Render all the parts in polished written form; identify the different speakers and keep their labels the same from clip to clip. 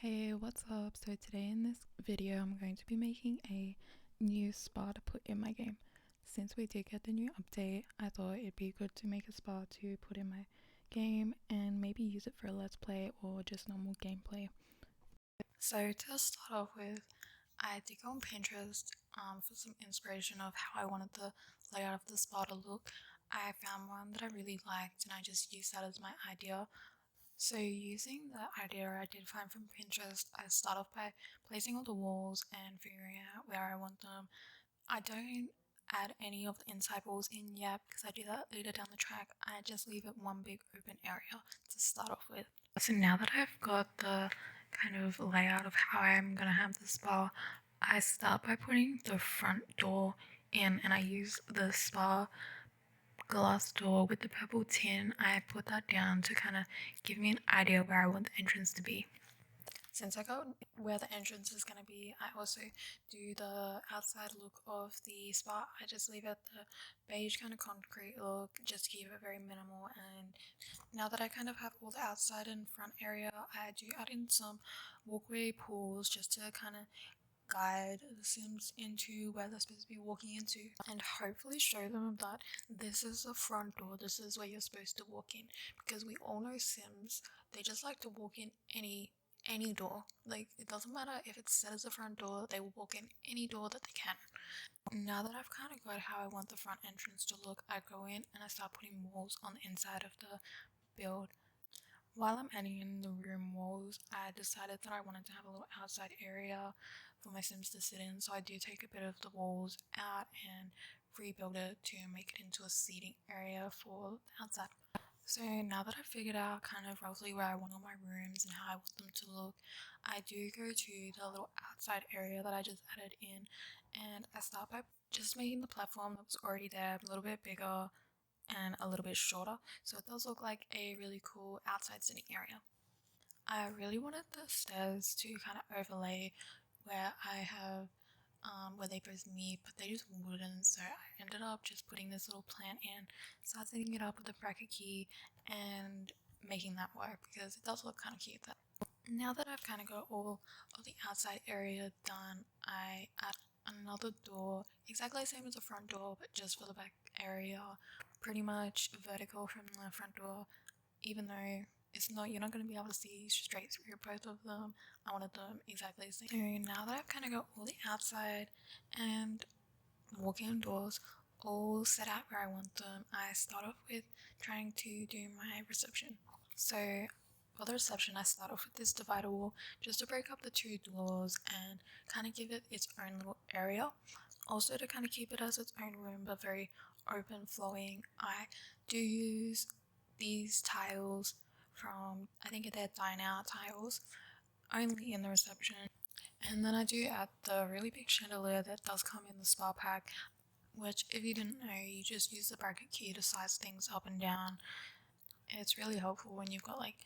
Speaker 1: Hey, what's up? So today in this video I'm going to be making a new spa to put in my game. Since we did get the new update, I thought it'd be good to make a spa to put in my game and maybe use it for a let's play or just normal gameplay. So to start off with, I did go on Pinterest for some inspiration of how I wanted the layout of the spa to look. I found one that I really liked and I just used that as my idea. So using the idea I did find from Pinterest, I start off by placing all the walls and figuring out where I want them. I don't add any of the inside walls in yet because I do that later down the track. I just leave it one big open area to start off with. So now that I've got the kind of layout of how I'm going to have the spa, I start by putting the front door in and I use the spa glass door with the purple tin. I put that down to kind of give me an idea where I want the entrance to be. Since I got where the entrance is going to be, I also do the outside look of the spa. I just leave it the beige kind of concrete look, just to keep it very minimal. And now that I kind of have all the outside and front area, I do add in some walkway pools just to kind of guide the Sims into where they're supposed to be walking into and hopefully show them that this is the front door, this is where you're supposed to walk in, because we all know Sims, they just like to walk in any door. Like, it doesn't matter if it's set as a front door, they will walk in any door that they can. Now that I've kind of got how I want the front entrance to look, I go in and I start putting walls on the inside of the build. While I'm adding in the room walls, I decided that I wanted to have a little outside area for my Sims to sit in, so I do take a bit of the walls out and rebuild it to make it into a seating area for the outside. So now that I've figured out kind of roughly where I want all my rooms and how I want them to look, I do go to the little outside area that I just added in, and I start by just making the platform that was already there a little bit bigger and a little bit shorter, so it does look like a really cool outside sitting area. I really wanted the stairs to kind of overlay where I have where they both meet, but they just wouldn't, so I ended up just putting this little plant in, start setting it up with a bracket key and making that work because it does look kind of cute. Now that I've kind of got all of the outside area done, I add another door, exactly the same as the front door, but just for the back area, pretty much vertical from the front door, even though it's not, you're not going to be able to see straight through both of them. I wanted them exactly the same. So now that I've kind of got all the outside and walk-in doors all set out where I want them, I start off with trying to do my reception. So for the reception, I start off with this divider wall just to break up the two doors and kind of give it its own little area. Also to kind of keep it as its own room but very open flowing, I do use these tiles from, I think they're dine out tiles, only in the reception. And then I do add the really big chandelier that does come in the spa pack, which if you didn't know, you just use the bracket key to size things up and down. It's really helpful when you've got like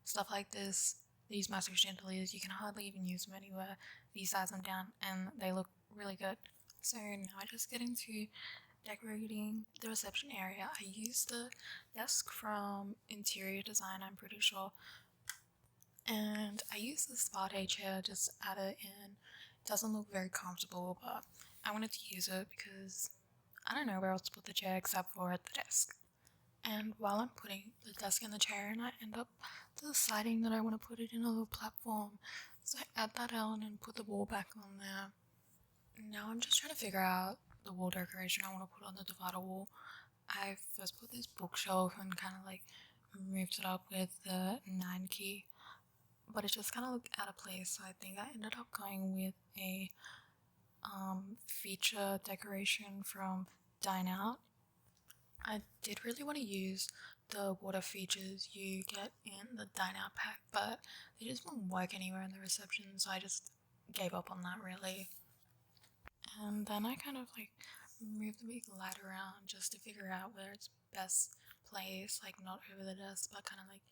Speaker 1: stuff like this, these massive chandeliers, you can hardly even use them anywhere. You size them down and they look really good. So now I just get into decorating the reception area. I use the desk from Interior Design, I'm pretty sure, and I use the spa day chair, just add it in. It doesn't look very comfortable, but I wanted to use it because I don't know where else to put the chair except for at the desk. And while I'm putting the desk in the chair, and I end up deciding that I want to put it in a little platform, so I add that on and put the wall back on there. Now I'm just trying to figure out the wall decoration I want to put on the divider wall. I first put this bookshelf and kind of like moved it up with the 9 key, but it just kind of looked out of place, so I think I ended up going with a feature decoration from Dine Out. I did really want to use the water features you get in the Dine Out pack, but they just wouldn't work anywhere in the reception, so I just gave up on that really. And then I kind of like moved the big light around just to figure out where it's best placed, like not over the desk, but kind of like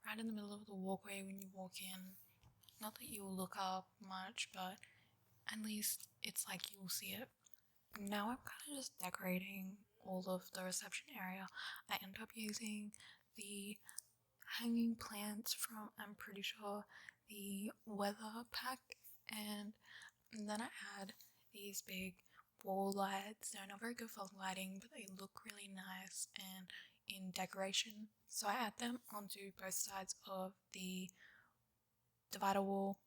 Speaker 1: right in the middle of the walkway when you walk in. Not that you'll look up much, but at least it's like you'll see it. Now I'm kind of just decorating all of the reception area. I end up using the hanging plants from, I'm pretty sure, the weather pack, and then I add these big wall lights. They're not very good for lighting, but they look really nice and in decoration. So I add them onto both sides of the divider wall,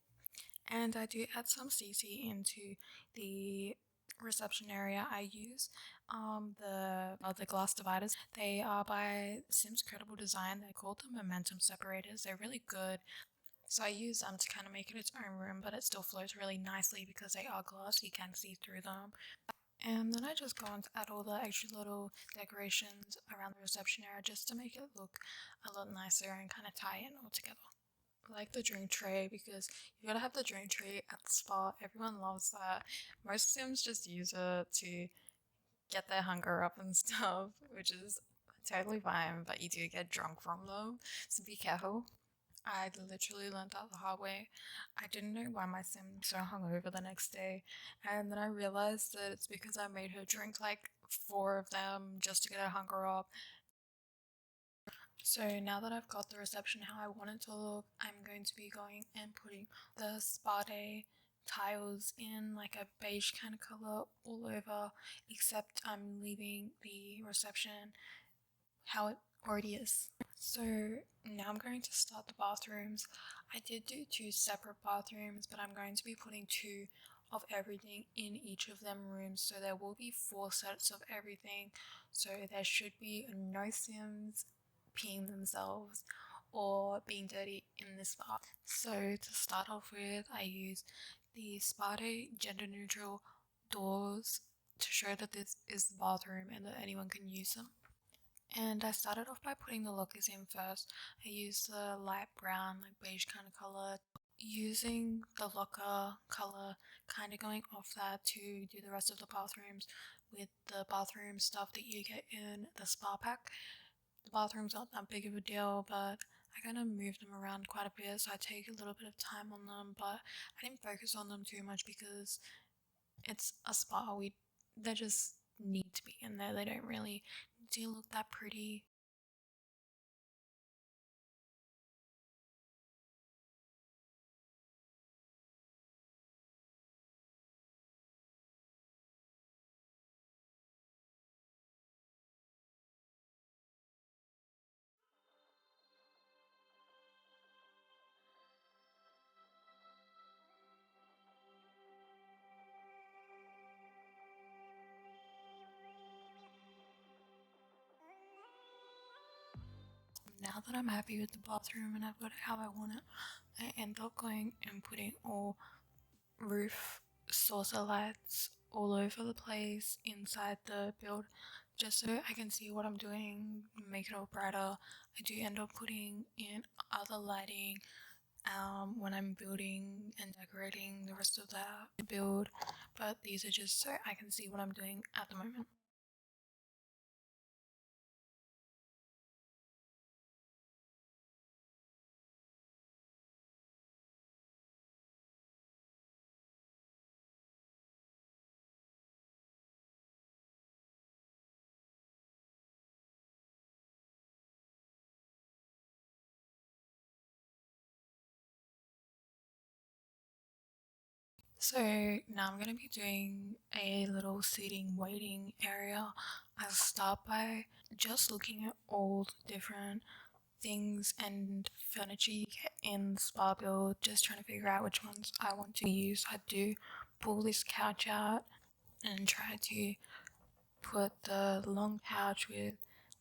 Speaker 1: and I do add some CC into the reception area. I use the glass dividers. They are by Sims Credible Design. They're called the momentum separators. They're really good. So I use them to kind of make it its own room, but it still flows really nicely because they are glass. You can see through them. And then I just go on to add all the extra little decorations around the reception area just to make it look a lot nicer and kind of tie in all together. I like the drink tray because you gotta have the drink tray at the spa. Everyone loves that. Most Sims just use it to get their hunger up and stuff, which is totally fine, but you do get drunk from them, so be careful. I literally learned that the hard way. I didn't know why my sim was so hungover the next day, and then I realized that it's because I made her drink like 4 of them just to get her hunger up. So now that I've got the reception how I want it to look, I'm going to be going and putting the spa day tiles in like a beige kind of color all over, except I'm leaving the reception how it already is. So now I'm going to start the bathrooms. I did do 2 separate bathrooms, but I'm going to be putting 2 of everything in each of them rooms, so there will be 4 sets of everything. So there should be no Sims peeing themselves or being dirty in this bath. So to start off with, I use the Spa Day gender neutral doors to show that this is the bathroom and that anyone can use them. And I started off by putting the lockers in first. I used the light brown, like beige kind of color, using the locker color, kind of going off that to do the rest of the bathrooms with the bathroom stuff that you get in the spa pack. The bathroom's not that big of a deal, but I kind of move them around quite a bit, so I take a little bit of time on them, but I didn't focus on them too much because it's a spa. They just need to be in there. They don't really do look that pretty. Now that I'm happy with the bathroom and I've got it how I want it, I end up going and putting all roof saucer lights all over the place inside the build just so I can see what I'm doing, make it all brighter. I do end up putting in other lighting when I'm building and decorating the rest of the build, but these are just so I can see what I'm doing at the moment. So now I'm going to be doing a little seating waiting area. I'll start by just looking at all the different things and furniture you get in the spa build, just trying to figure out which ones I want to use. I do pull this couch out and try to put the long couch with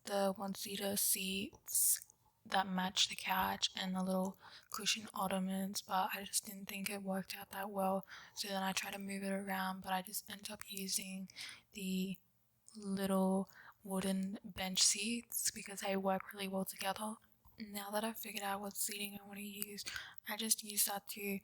Speaker 1: the one-seater seats that match the couch and the little cushion ottomans, but I just didn't think it worked out that well. So then I tried to move it around, but I just ended up using the little wooden bench seats because they work really well together. Now that I've figured out what seating I want to use, I just use that to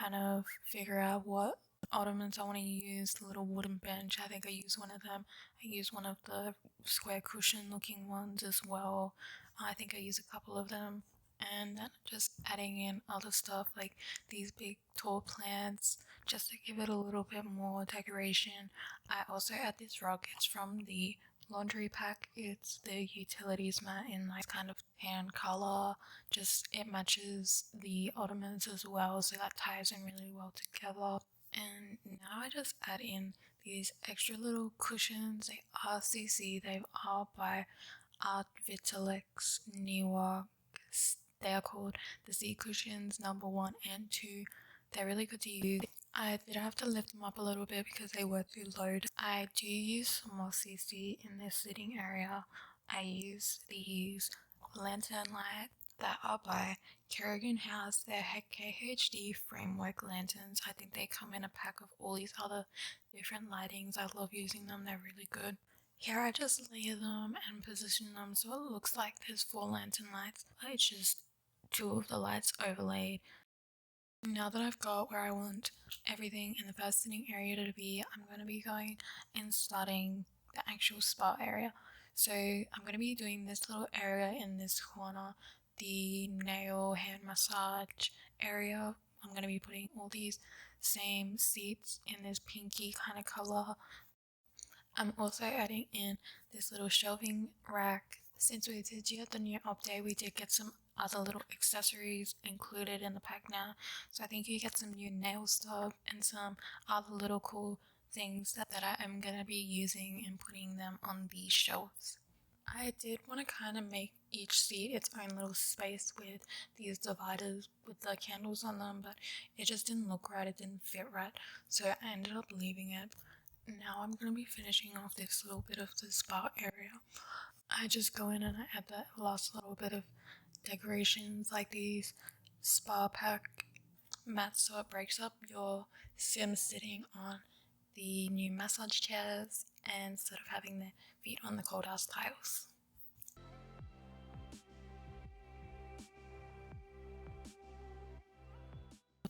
Speaker 1: kind of figure out what ottomans I want to use. The little wooden bench, I think I use one of them. I use one of the square cushion looking ones as well. I think I use a couple of them. And then just adding in other stuff like these big tall plants just to give it a little bit more decoration. I also add this rug. It's from the laundry pack. It's the utilities mat in like kind of tan color. Just it matches the ottomans as well, so that ties in really well together. And now I just add in these extra little cushions. They are CC, they are by Art Vitalex Newark. They are called the Z cushions number 1 and 2. They're really good to use. I did have to lift them up a little bit because they were too low. I do use some more CC in this sitting area. I use these lantern lights that are by Kerrigan House. They're KHD framework lanterns. I think they come in a pack of all these other different lightings. I love using them, they're really good. Here I just layer them and position them so it looks like there's 4 lantern lights, but it's just 2 of the lights overlaid. Now that I've got where I want everything in the first sitting area to be, I'm going to be going and starting the actual spa area. So I'm going to be doing this little area in this corner, the nail hand massage area. I'm going to be putting all these same seats in this pinky kind of color. I'm also adding in this little shelving rack. Since we did get the new update, we did get some other little accessories included in the pack now. So I think you get some new nail stuff and some other little cool things that I am going to be using and putting them on these shelves. I did want to kind of make each seat its own little space with these dividers with the candles on them, but it just didn't look right, it didn't fit right, so I ended up leaving it. Now I'm going to be finishing off this little bit of the spa area. I just go in and I add that last little bit of decorations like these spa pack mats so it breaks up your Sims sitting on the new massage chairs and instead of having their feet on the cold ass tiles.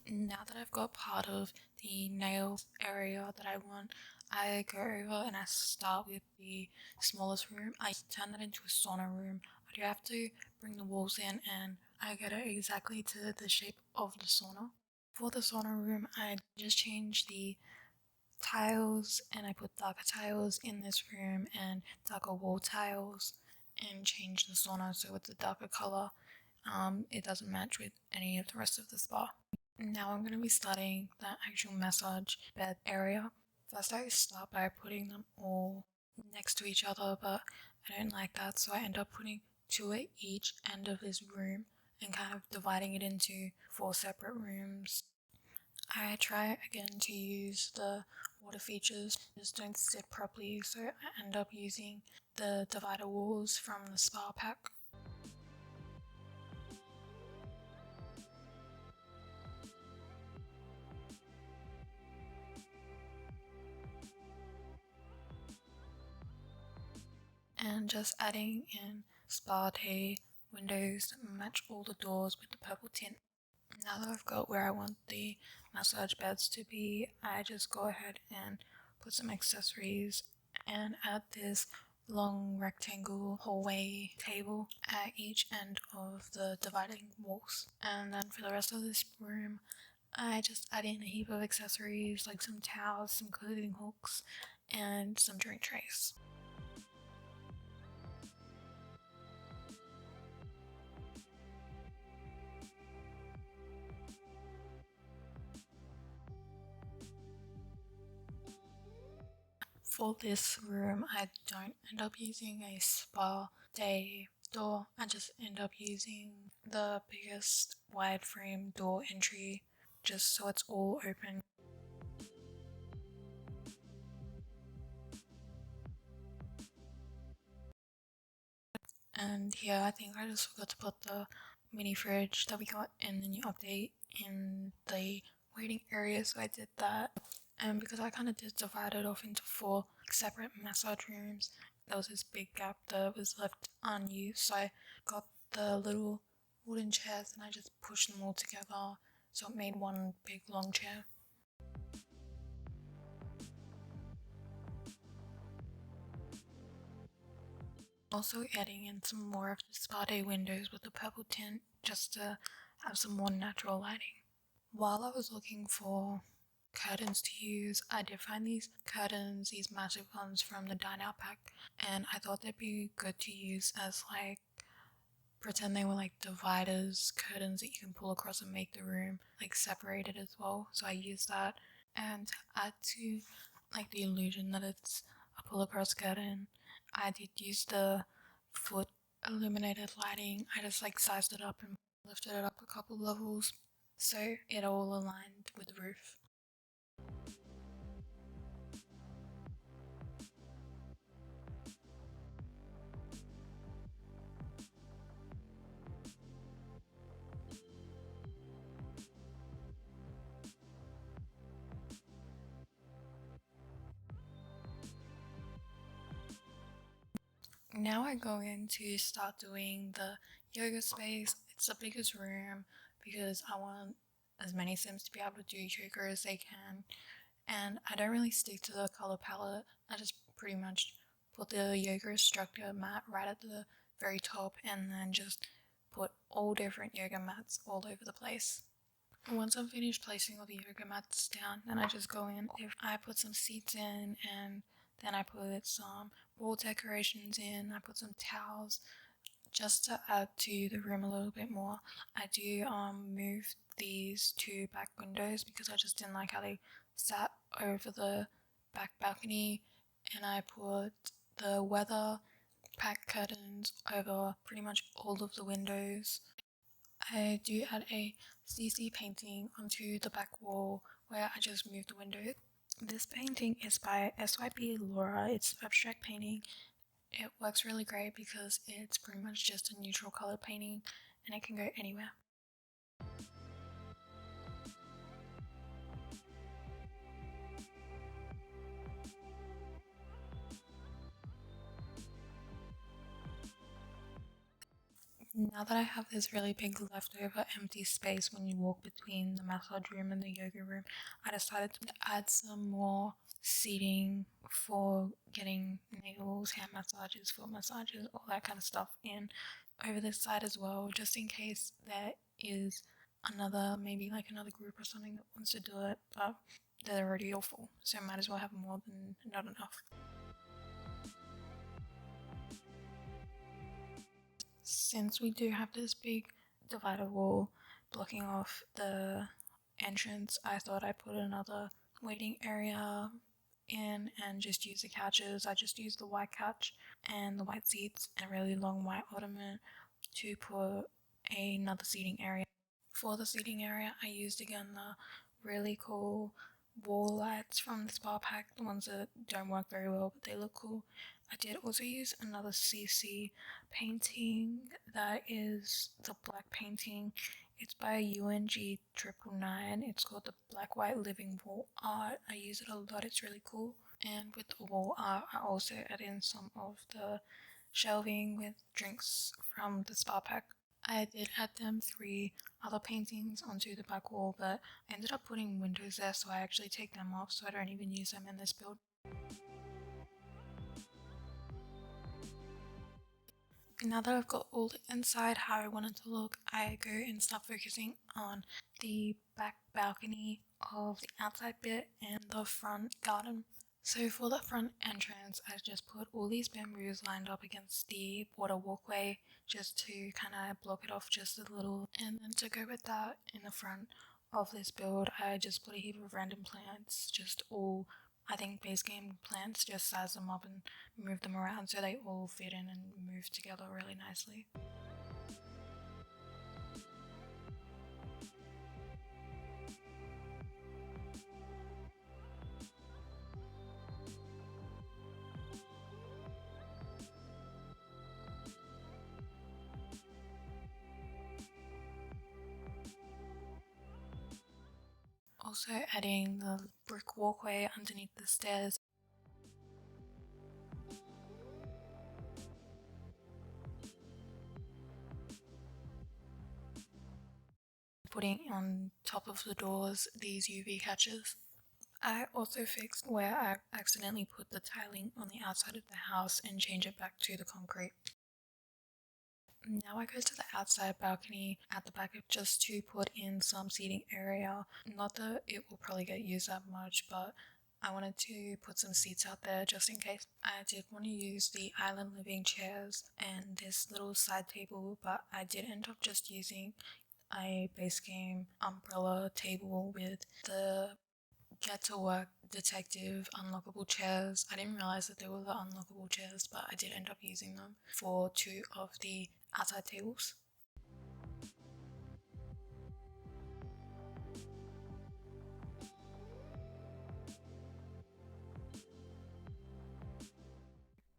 Speaker 1: Now that I've got part of the nail area that I want, I go over and I start with the smallest room. I turn that into a sauna room. I do have to bring the walls in and I get it exactly to the shape of the sauna. For the sauna room, I just change the tiles and I put darker tiles in this room and darker wall tiles and change the sauna so it's a darker color. It doesn't match with any of the rest of the spa. Now I'm going to be starting the actual massage bed area. First I start by putting them all next to each other, but I don't like that, so I end up putting 2 at each end of this room and kind of dividing it into 4 separate rooms. I try again to use the water features, just don't sit properly, so I end up using the divider walls from the spa pack. And just adding in spa day windows that match all the doors with the purple tint. Now that I've got where I want the massage beds to be, I just go ahead and put some accessories and add this long rectangle hallway table at each end of the dividing walls. And then for the rest of this room, I just add in a heap of accessories like some towels, some clothing hooks, and some drink trays. For this room, I don't end up using a spa day door. I just end up using the biggest wide frame door entry just so it's all open. And here I think I just forgot to put the mini fridge that we got in the new update in the waiting area, so I did that. And because I kind of did divide it off into 4 separate massage rooms, there was this big gap that was left unused, so I got the little wooden chairs and I just pushed them all together so it made one big long chair. Also adding in some more of the spa day windows with the purple tint just to have some more natural lighting. While I was looking for curtains to use. I did find these curtains, these massive ones from the dine out pack, and I thought they'd be good to use as like, pretend they were like dividers, curtains that you can pull across and make the room like separated as well. So I used that, and to add to like the illusion that it's a pull across curtain, I did use the foot illuminated lighting. I just like sized it up and lifted it up a couple levels so it all aligned with the roof. Now I go in to start doing the yoga space. It's the biggest room because I want as many Sims to be able to do yoga as they can, and I don't really stick to the color palette. I just pretty much put the yoga instructor mat right at the very top and then just put all different yoga mats all over the place. Once I'm finished placing all the yoga mats down, then I just go in. If I put some seats in, and then I put some wall decorations in, I put some towels just to add to the room a little bit more. I do move these two back windows because I just didn't like how they sat over the back balcony, and I put the weather pack curtains over pretty much all of the windows. I do add a CC painting onto the back wall where I just moved the window. This painting is by SYP Laura. It's abstract painting. It works really great because it's pretty much just a neutral color painting and it can go anywhere. Now that I have this really big leftover empty space when you walk between the massage room and the yoga room, I decided to add some more seating for getting nails, hand massages, foot massages, all that kind of stuff in over this side as well, just in case there is maybe like another group or something that wants to do it, but they're already all full, so might as well have more than not enough. Since we do have this big divider wall blocking off the entrance, I thought I'd put another waiting area in and just use the couches. I just used the white couch and the white seats and a really long white ottoman to put another seating area. For the seating area, I used again the really cool wall lights from the spa pack, the ones that don't work very well but they look cool. I did also use another CC painting that is the black painting. It's by UNG999. It's called the Black White Living Wall Art. I use it a lot, it's really cool. And with the wall art, I also add in some of the shelving with drinks from the spa pack. I did add them 3 other paintings onto the back wall, but I ended up putting windows there, so I actually take them off, so I don't even use them in this build. Now that I've got all the inside how I want it to look, I go and start focusing on the back balcony of the outside bit and the front garden. So for the front entrance, I just put all these bamboos lined up against the water walkway just to kind of block it off just a little. And then to go with that, in the front of this build, I just put a heap of random plants, just all, I think, base game plants, just size them up and move them around so they all fit in and move together really nicely. Also adding the brick walkway underneath the stairs. Putting on top of the doors these UV catchers. I also fixed where I accidentally put the tiling on the outside of the house and change it back to the concrete. Now I go to the outside balcony at the back just to put in some seating area. Not that it will probably get used that much, but I wanted to put some seats out there just in case. I did want to use the island living chairs and this little side table, but I did end up just using a base game umbrella table with the get to work detective unlockable chairs. I didn't realize that they were the unlockable chairs, but I did end up using them for 2 of the outside tables.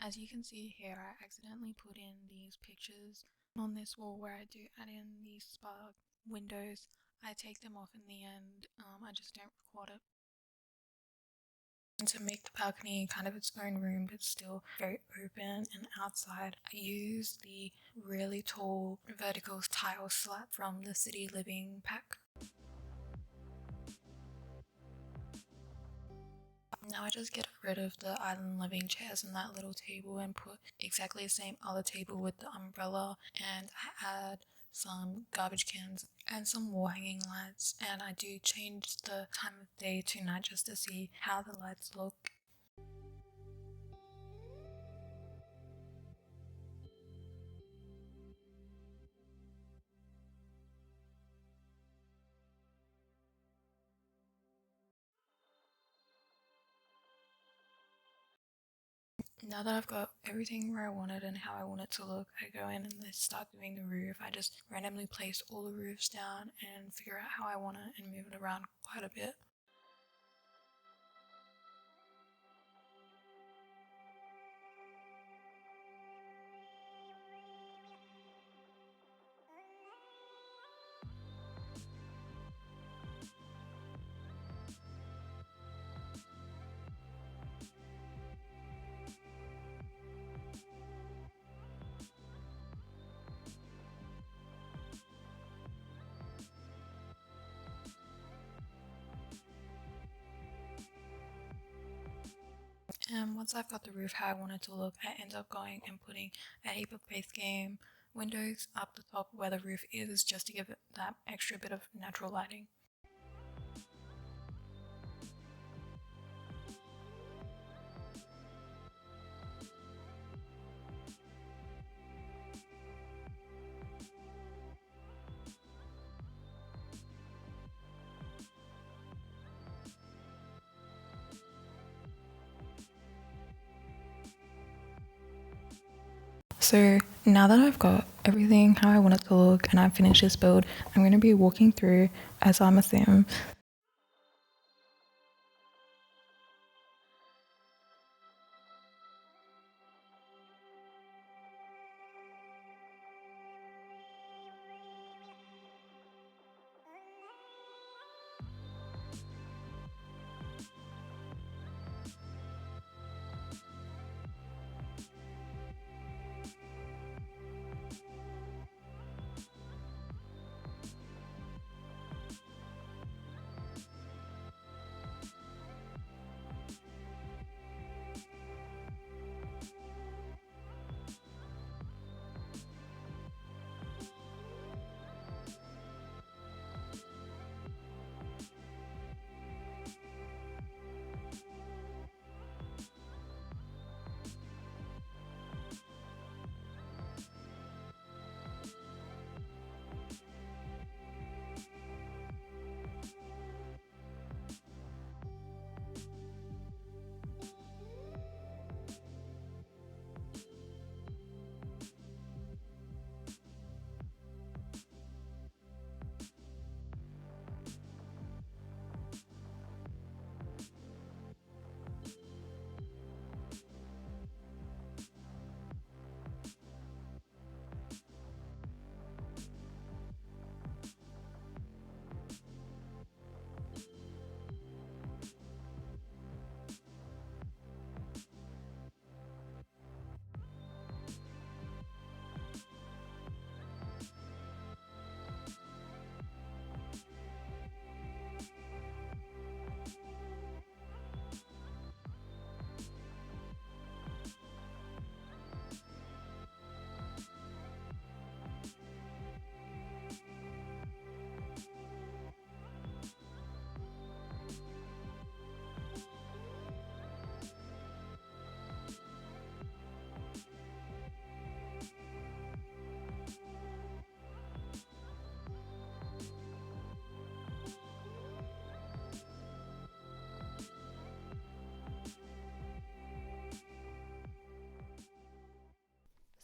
Speaker 1: As you can see here, I accidentally put in these pictures on this wall where I do add in these spark windows. I take them off in the end, I just don't record it. And to make the balcony kind of its own room but still very open and outside, I use the really tall vertical tile slab from the City Living pack. Now I just get rid of the island living chairs and that little table and put exactly the same other table with the umbrella, and I add some garbage cans and some wall hanging lights, and I do change the time of day to night just to see how the lights look. Now that I've got everything where I want it and how I want it to look, I go in and start doing the roof. I just randomly place all the roofs down and figure out how I want it and move it around quite a bit. And once I've got the roof how I want it to look, I end up going and putting a heap of base game windows up the top where the roof is just to give it that extra bit of natural lighting. So now that I've got everything how I want it to look and I've finished this build, I'm going to be walking through as I'm a sim.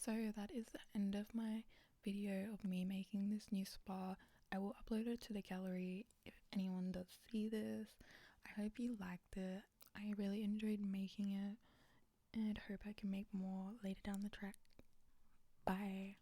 Speaker 1: So that is the end of my video of me making this new spa. I will upload it to the gallery if anyone does see this. I hope you liked it. I really enjoyed making it and hope I can make more later down the track. Bye.